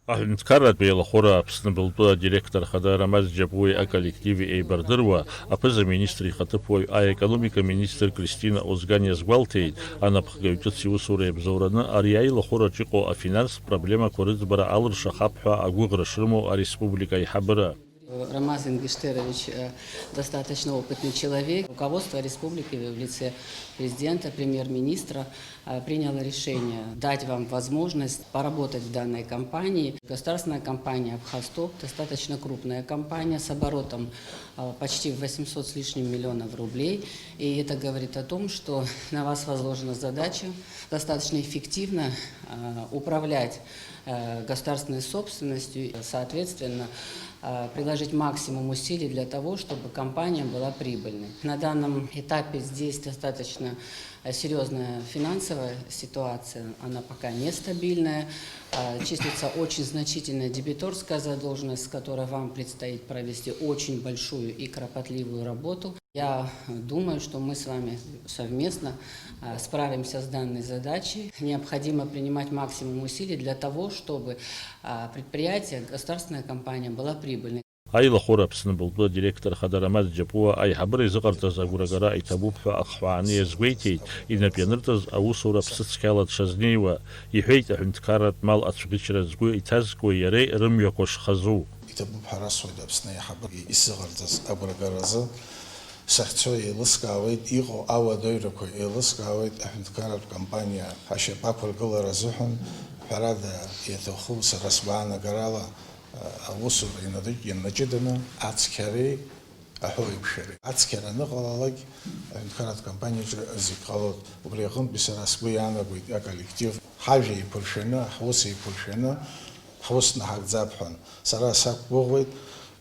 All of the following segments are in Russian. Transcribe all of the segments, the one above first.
Аҳәынҭқарратә еилахәыра Аԥсны былтәы адиректор хада Рамаз Џьапуи аколлективи еибардыруа, аԥыза министр ихаҭыԥуаҩ аекономика министр Кристина Озган иазгәалҭеит, анапхгаҩ ҿыц иусура иабзоураны ари аилахәыраҿ иҟоу афинанстә проблемақәа рыӡбара алыршахап ҳәа агәыӷра шрымоу ареспублика аиҳабыра. Рамаз Ингиштерович достаточно опытный человек. Руководство республики в лице президента, премьер-министра приняло решение дать вам возможность поработать в данной компании. Государственная компания «Абхазток» достаточно крупная компания с оборотом почти 800 с лишним миллионов рублей. И это говорит о том, что на вас возложена задача достаточно эффективно управлять государственной собственностью, соответственно, приложить максимум усилий для того, чтобы компания была прибыльной. На данном этапе здесь достаточно серьезная финансовая ситуация, она пока нестабильная, числится очень значительная дебиторская задолженность, с которой вам предстоит провести очень большую и кропотливую работу. Я думаю, что мы с вами совместно справимся с данной задачей. Необходимо принимать максимум усилий для того, чтобы предприятие, государственная компания была прибыльной. Аилахәыра Аԥсны былтәы адиректор хада Рамаз Џьапуа аиҳабыра изыҟарҵаз агәрагара иҭабуп ҳәа ахҳәааны иазгәеиҭеит, инап ианырҵаз аусура ԥсыцқьала дшазнеиуа. Иҳәеит аҳәынҭқарратә мал ацәӷьычра згәы иҭазкуеи иареи рымҩақәа шхазу. Иҭабуп ҳәа расуеит Аԥсны аиҳабыра изыҟарҵаз агәрагаразы сахьцо еилыскаауеит, иҟоу ауадаҩрақәа еилыскаауеит аҳәынҭқарратә компаниа ашьапы ақәыргылара азыҳәан ҳәарада иаҭаху сара сгәаанагарала аусура инаҷыданы ацқьареи аҳәоеиқәшәареи. Ацқьара аныҟалалак аҳәынҭқарратә компаниаҿы зегь ҟалоит. Убри аҟнытәи сара сгәы иаанагоит аколлектив ҳажәа еиқәыршәаны, ҳус еиқәыршәаны ҳус наҳагӡап ҳәан. Сара сақәгәыӷуеит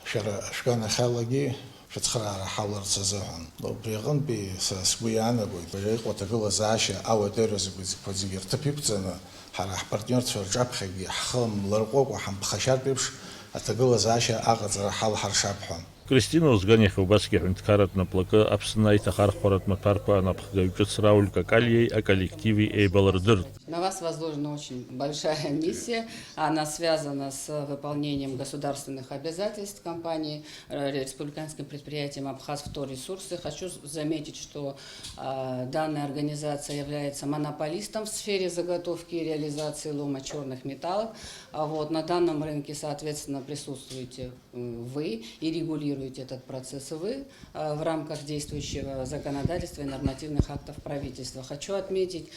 шәара шәганахьалагьы шәыцхыраара ҳаларц азыҳәан. Убри аҟнытәи сара сгәы иаанагоит иҟоу аҭагылазаашьа ауадаҩра зегьы рҭыԥ иқәҵаны ҳара ҳпартниорцәа рҿаԥхьагьы ҳхы мларҟәыкәа ҳамԥхашьартә еиԥш аҭагылазаашьа аҟаҵара ҳалҳаршап ҳәан. Кристина Озган иахьа убасгьы аҳәынҭқарратә наплакы Аԥсны аиҭахархәаратә маҭәарқәа анапхгаҩ ҿыц Рауль Какалиеи аколлективи еибалырдырт. На вас возложена очень большая миссия. Она связана с выполнением государственных обязательств компании, республиканским предприятием «Абхазавторесурсы». Хочу заметить, что данная организация является монополистом в сфере заготовки и реализации лома черных металлов. На данном рынке, соответственно, присутствуете вы и регулируете этот процесс вы в рамках действующего законодательства и нормативных актов правительства. Хочу отметить,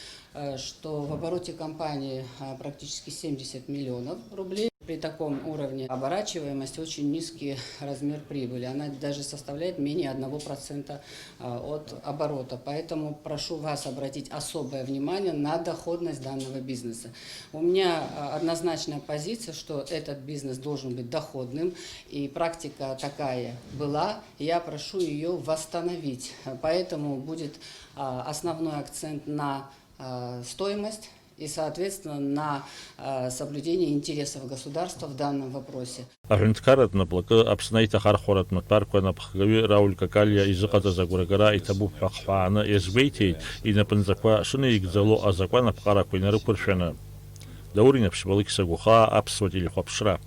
что в обороте компании практически 70 миллионов рублей. При таком уровне оборачиваемости очень низкий размер прибыли. Она даже составляет менее 1% от оборота. Поэтому прошу вас обратить особое внимание на доходность данного бизнеса. У меня однозначная позиция, что этот бизнес должен быть доходным. И практика такая была. Я прошу ее восстановить. Поэтому будет основной акцент на стоимость и, соответственно, на соблюдение интересов государства в данном вопросе. Аҳәынҭқарратә наплакы Аԥсны аиҭахархәаратә маҭәарқәа анапхгаҩы Рауль Какалиа изыҟаҵаз агәрагара иҭабуп ҳәа ахҳәааны иазгәеиҭеит, инапынҵақәа шынаигӡало азакәан аԥҟарақәа инарықәыршәаны. Даур Инаԥшьбалықь Сагәыхаа, Аԥсуа телехәаԥшра.